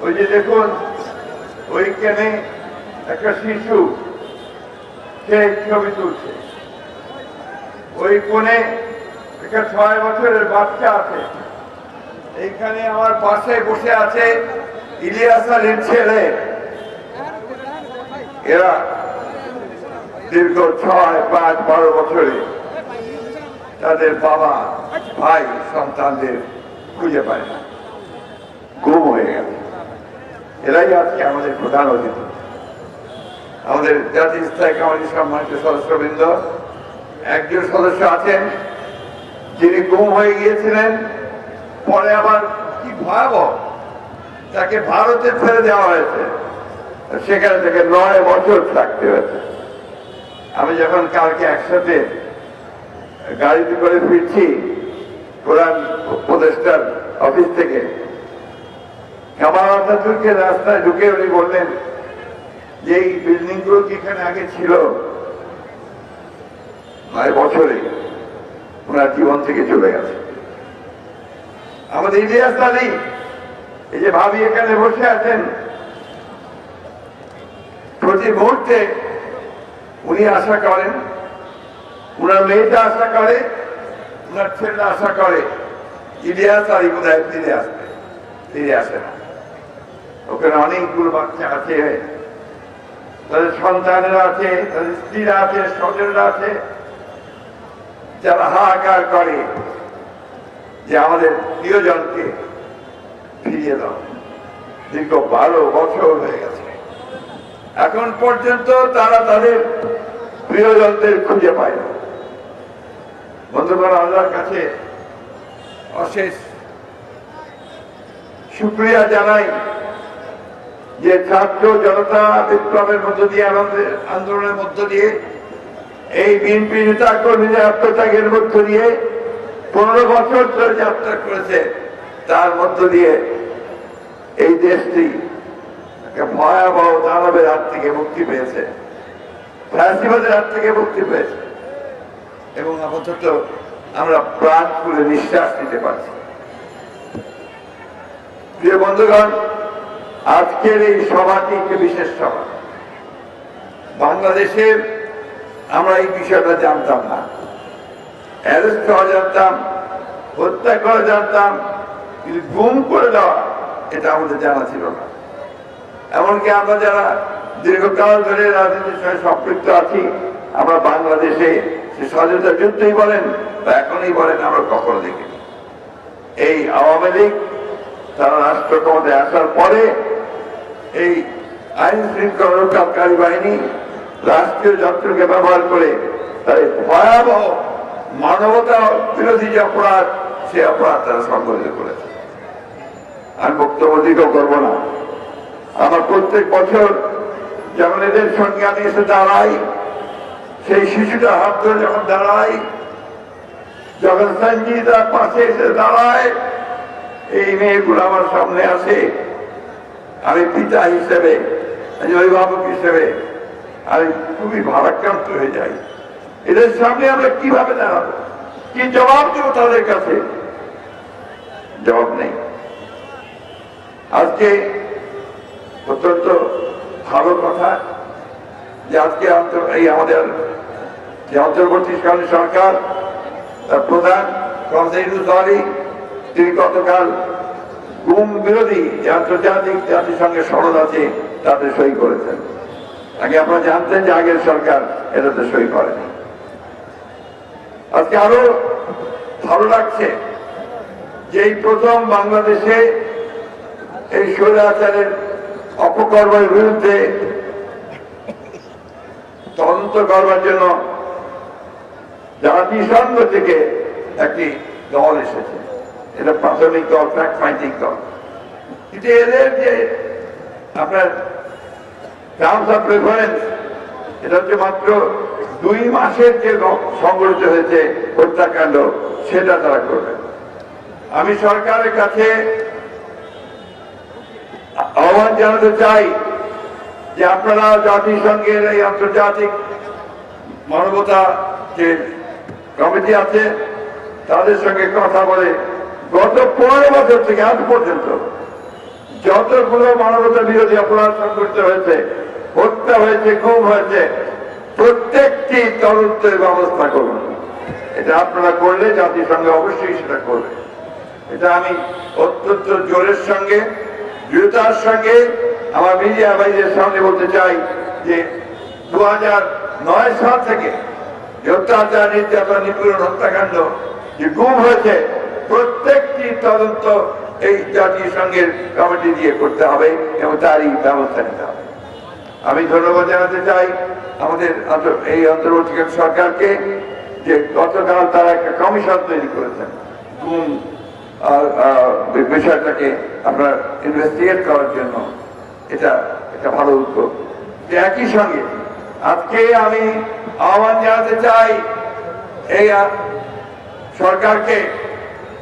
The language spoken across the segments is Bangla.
ওই যে দেখুন ওইখানে একটা শিশু সে ছবি তুলছে, ওই কোণে একটা 6 বছরের বাচ্চা আছে। এইখানে আমার পাশে বসে আছে ইলিয়াস আলীর ছেলে। এরা দীর্ঘ 6, 5, 12 বছরে তাদের বাবা ভাই সন্তানদের খুঁজে পায় না, গুম হয়ে গেছে। এরাই আজকে আমাদের প্রধান অতিথি। আমাদের জাতীয় স্থায়ী কমিটি সম্মানিত সদস্যবৃন্দ, একজন সদস্য আছেন যিনি গুম হয়ে গিয়েছিলেন, পরে আবার কি ভয়াবহ, তাকে ভারতে ফেলে দেওয়া হয়েছে, সেখানে থেকে 9 বছর থাকতে হয়েছে। আমি যখন কালকে একসাথে গাড়িতে করে ফিরছি প্রধান উপদেষ্টার অফিস থেকে, কামাল আতাতুর্কের রাস্তায় ঢুকে উনি বললেন যে এই বিল্ডিং গুলো কি এখানে আগে ছিল? 9 বছরে ওনার জীবন থেকে চলে গেছে। আমাদের ইলিয়াস আলী, এই যে ভাবি এখানে বসে আছেন, প্রতি মুহূর্তে উনি আশা করেন, উনার মেয়েটা আশা করে, উনার ছেলেটা আশা করে ইলিয়াস আলী বোধহয় ফিরে আসবে, ফিরে আসে না। ওখানে অনেকগুলো বাচ্চা আছে, তাদের সন্তানেরা আছে, তাদের স্ত্রীরা আছে, স্বজনরা আছে, যারা হাহাকার করে যে আমাদের প্রিয়জনকে ফিরিয়ে দাও। দীর্ঘ 12 বছর হয়ে গেছে, এখন পর্যন্ত তারা তাদের প্রিয়জনদের খুঁজে পায় না। বন্ধুগণ, আল্লাহর কাছে অশেষ শুকরিয়া জানাই যে ছাত্র জনতা বিপ্লবের মধ্য দিয়ে, আন্দোলনের মধ্য দিয়ে, এই বিএনপি নেতা কর্মীদের আত্মত্যাগের মধ্য দিয়ে 15 বছর ধরে যাত্রা করেছে, তার মধ্য দিয়ে এই দেশটি একটা ভয়াবহ দানবের হাত থেকে মুক্তি পেয়েছে, ফ্যাসিবাদের হাত থেকে মুক্তি পেয়েছে, এবং আপাতত আমরা প্রাণ খুলে নিঃশ্বাস নিতে পারছি। প্রিয় বন্ধুগণ, আজকের এই সভাটি একটি বিশেষ সভা। বাংলাদেশের আমরা এই বিষয়টা জানতাম না, অ্যারেস্ট করা জানতাম, হত্যা করা জানতাম, কিন্তু গুম করে দেওয়া এটা আমাদের জানা ছিল না। এমনকি আমরা যারা দীর্ঘকাল ধরে রাজনীতির সঙ্গে সম্পৃক্ত আছি, আমরা বাংলাদেশে সে স্বাধীনতা যুদ্ধই বলেন বা এখনই বলেন, আমরা কখনো দেখিনি। এই আওয়ামী লীগ তারা রাষ্ট্র ক্ষমতায় আসার পরে এই আইন শৃঙ্খলা রক্ষাকারী বাহিনী রাষ্ট্রীয় যন্ত্রকে ব্যবহার করে তার ভয়াবহ মানবতা বিরোধী যে অপরাধ, সে অপরাধ তারা সংঘটিত করেছে। আমি বক্তব্য দিকেও করবো না। আমার প্রত্যেক বছর যখন এদের সঙ্গে আমি এসে দাঁড়াই, সেই শিশুটা হাত ধরে যখন দাঁড়াই, যখন সঞ্জিতা পাশে এসে দাঁড়ায়, এই মেয়েগুলো আমার সামনে আসে, আমি পিতা হিসেবে, অভিভাবক হিসেবে আমি খুবই ভারাক্রান্ত হয়ে যাই। এদের সামনে আমরা কিভাবে দাঁড়াবো, কি জবাব দেবো তাদের কাছে? জবাব নেই। আজকে অত্যন্ত ভালো কথা যে আজকে এই আমাদের যে অন্তর্বর্তীকালীন সরকার, তার প্রধান তিনি গতকাল গুম বিরোধী যে আন্তর্জাতিক জাতিসংঘের সনদ আছে তাতে সই করেছেন। আগে আপনারা জানতেন যে আগের সরকার এটাতে সই করেনি। আজকে আরো ভালো লাগছে যে এই প্রথম বাংলাদেশে এই স্বৈরাচারের অপকর্মের বিরুদ্ধে তদন্ত করবার জন্য জাতিসংঘ থেকে একটি দল এসেছে। এটা প্রাথমিক দল, ফ্যাক্ট ফাইন্ডিং দল। কিন্তু এদের যে আপনার টার্মস অফ রেফারেন্স, এটা হচ্ছে মাত্র 2 মাসের যে সংগঠিত হয়েছে হত্যাকাণ্ড, সেটা তারা করবে। আমি সরকারের কাছে আহ্বান জানাতে চাই যে আপনারা জাতিসংঘের এই আন্তর্জাতিক মানবতা যে কমিটি আছে তাদের সঙ্গে কথা বলে গত 15 বছর থেকে আজ পর্যন্ত যতগুলো মানবতা বিরোধী অপরাধ সংঘটিত হয়েছে, হত্যা হয়েছে, গুম হয়েছে, প্রত্যেকটি তদন্তের ব্যবস্থা করুন। এটা আপনারা করলে জাতিসংঘ অবশ্যই সেটা করবে। এটা আমি অত্যন্ত জোরের সঙ্গে, দৃঢ়তার সঙ্গে আমার মিডিয়া ভাইদের সামনে বলতে চাই যে 2009 সাল থেকে অত্যাচার, নির্যাতন, নিপীড়ন, হত্যাকাণ্ড যে গুম হয়েছে, প্রত্যেকটি তদন্ত এই জাতিসংঘের কমিটি দিয়ে করতে হবে এবং তারই ব্যবস্থা নিতে হবে। আমি ধন্যবাদ জানাতে চাই আমাদের এই অন্তর্বর্তীকালীন সরকারকে যে গতকাল তারা একটা কমিশন তৈরি করেছেন গুম বিষয়টাকে আপনার ইনভেস্টিগেট করার জন্য। এটা একটা ভালো উদ্যোগ। একই সঙ্গে আজকে আমি আহ্বান জানাতে চাই এই সরকারকে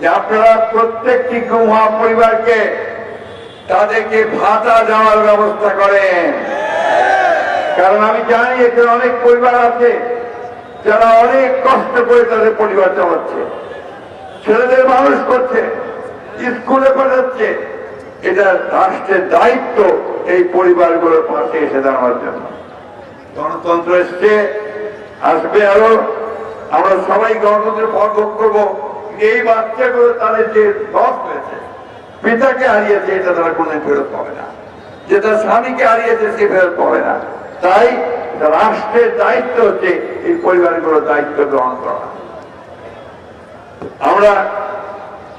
যে আপনারা প্রত্যেকটি গুম হওয়া পরিবারকে তাদেরকে ভাতা দেওয়ার ব্যবস্থা করেন। কারণ আমি জানি এখানে অনেক পরিবার আছে যারা অনেক কষ্ট করে তাদের পরিবার চালাচ্ছে, ছেলেদের মানুষ করছে, স্কুলে পাঠাচ্ছে। এটা রাষ্ট্রের দায়িত্ব এই পরিবারগুলোর পাশে এসে দাঁড়ানোর জন্য। গণতন্ত্র এসছে, আসবে আরো। আমরা সবাই গণতন্ত্রের ফল ভোগ করবো। এই বাচ্চাগুলো তাদের যে লস হয়েছে, পিতাকে হারিয়েছে, এটা তারা কোনদিন ফেরত পাবে না। যে তার স্বামীকে হারিয়েছে সে ফেরত পাবে না। তাই রাষ্ট্রের দায়িত্ব হচ্ছে এই পরিবারগুলোর দায়িত্ব গ্রহণ করা। আমরা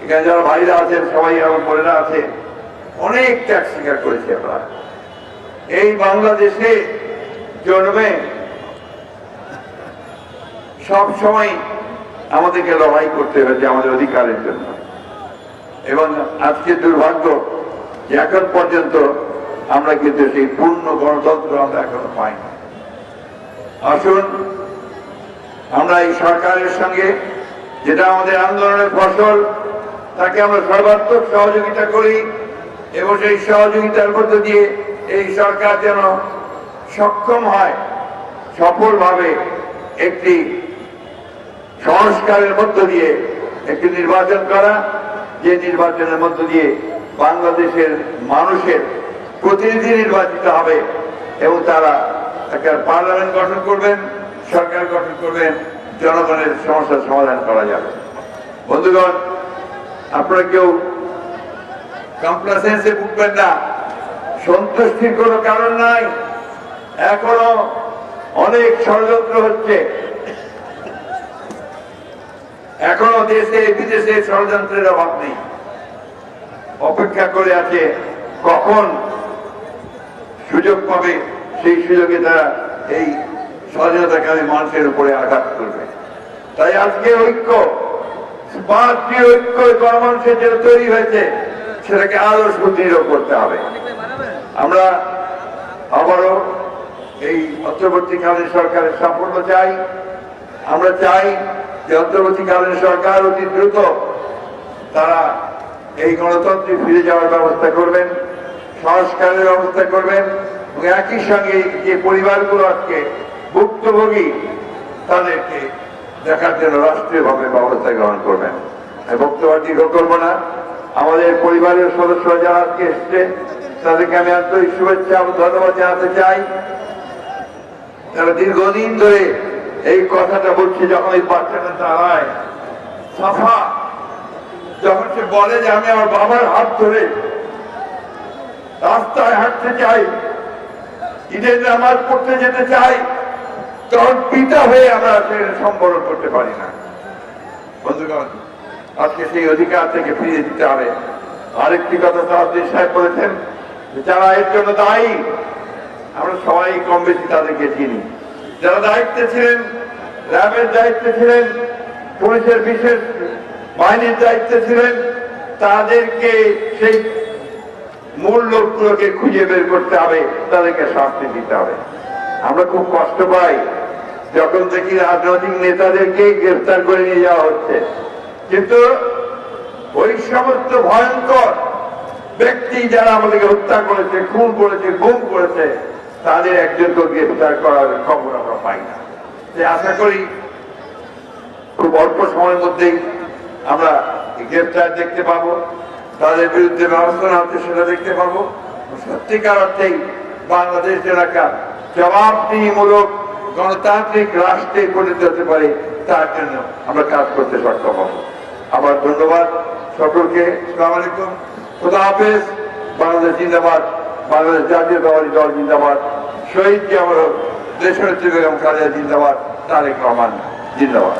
এখানে যারা ভাইরা আছেন, সবাই আমার বোনেরা আছে, অনেক ত্যাগ স্বীকার করেছি আমরা। এই বাংলাদেশে জন্মে সব সময় আমাদেরকে লড়াই করতে হয়েছে আমাদের অধিকারের জন্য। এবং আজকে দুর্ভাগ্য যে এখন পর্যন্ত আমরা কিন্তু সেই পূর্ণ গণতন্ত্র আমরা এখনো পাইনি। আসুন আমরা এই সরকারের সঙ্গে, যেটা আমাদের আন্দোলনের ফসল, তাকে আমরা সর্বাত্মক সহযোগিতা করি এবং সেই সহযোগিতার মধ্য দিয়ে এই সরকার যেন সক্ষম হয় সফলভাবে একটি সংস্কারের মধ্য দিয়ে একটি নির্বাচন করা, যে নির্বাচনের মধ্য দিয়ে বাংলাদেশের মানুষের প্রতিনিধি নির্বাচিত হবে এবং তারা একটা পার্লামেন্ট গঠন করবেন, সরকার গঠন করবেন, জনগণের সমস্যার সমাধান করা যাবে। বন্ধুগণ, আপনারা কেউ কমপ্লেসেন্সে ভুগবেন না। সন্তুষ্টির কোনো কারণ নাই। এখনো অনেক ষড়যন্ত্র হচ্ছে, এখনো দেশে বিদেশে ষড়যন্ত্রের অভাব নেই। অপেক্ষা করে আছে কখন সুযোগ পাবে, সেই সুযোগে তারা এই স্বাধীনতাকামী মানুষের উপরে আঘাত করবে। তাই আজকে ঐক্য, পাঁচটি ঐক্য গণমানুষের জন্য তৈরি হয়েছে, সেটাকে আরো সুদৃঢ় করতে হবে। আমরা আবারও এই অন্তর্বর্তীকালীন সরকারের সাফল্য চাই। আমরা চাই যে অন্তর্বর্তীকালীন সরকার অতি দ্রুত তারা এই গণতন্ত্রে ফিরে যাওয়ার ব্যবস্থা করবেন, সংস্কারের ব্যবস্থা করবেন এবং একই সঙ্গে যে পরিবারগুলো আজকে ভুক্তভোগী তাদেরকে দেখার জন্য রাষ্ট্রীয়ভাবে ব্যবস্থা গ্রহণ করবেন। বক্তব্য দীর্ঘ করবো না। আমাদের পরিবারের সদস্যরা যারা আজকে এসছে তাদেরকে আমি আন্তরিক শুভেচ্ছা এবং ধন্যবাদ জানাতে চাই। তারা দীর্ঘদিন ধরে এই কথাটা বলছে, যখন এই বাচ্চাটা দাঁড়ায় সাফা, যখন সে বলে যে আমি আমার বাবার হাত ধরে রাস্তায় হাঁটতে চাই, ঈদের নামাজ পড়তে যেতে চাই, তখন পিতা হয়ে আমরা সেখানে সম্বরণ করতে পারি না। বন্ধুগণ, আজকে সেই অধিকার থেকে ফিরিয়ে দিতে হবে। আরেকটি কথা সাহায্য সাহেব বলেছেন, যারা এর জন্য দায়ী, আমরা সবাই কম বেশি তাদেরকে চিনি। যারা দায়িত্বে ছিলেন, র্যাবের দায়িত্বে ছিলেন, পুলিশের বিশেষ বাহিনীর দায়িত্বে ছিলেন, তাদেরকে সেই মূল লোকগুলোকে খুঁজে বের করতে হবে, তাদেরকে শাস্তি দিতে হবে। আমরা খুব কষ্ট পাই যখন দেখি রাজনৈতিক নেতাদেরকে গ্রেফতার করে নিয়ে যাওয়া হচ্ছে, কিন্তু ওই সমস্ত ভয়ঙ্কর ব্যক্তি যারা আমাদেরকে হত্যা করেছে, খুন করেছে, গুম করেছে, তাদের একজনকে গ্রেফতার করার খবর আমরা পাই না। আশা করি খুব অল্প সময়ের মধ্যেই আমরা গ্রেফতার দেখতে পাবো। তাদের বিরুদ্ধে ব্যবস্থা নেওয়া হচ্ছে সেটা দেখতে পাবো। সত্যিকার অর্থেই বাংলাদেশ এলাকা জবাবদিহিমূলক গণতান্ত্রিক রাষ্ট্রে পরিণত হতে পারে, তার জন্য আমরা কাজ করতে সক্ষম হব। আবার ধন্যবাদ সকলকে। আসসালামু আলাইকুম, খুদা হাফেজ। বাংলাদেশ জিন্দাবাদ, বাংলাদেশ জাতীয়তাবাদী দল জিন্দাবাদ, শহীদ জিয়া, দেশনেত্রী বেগম খালেদা জিন্দাবাদ, তারেক রহমান জিন্দাবাদ।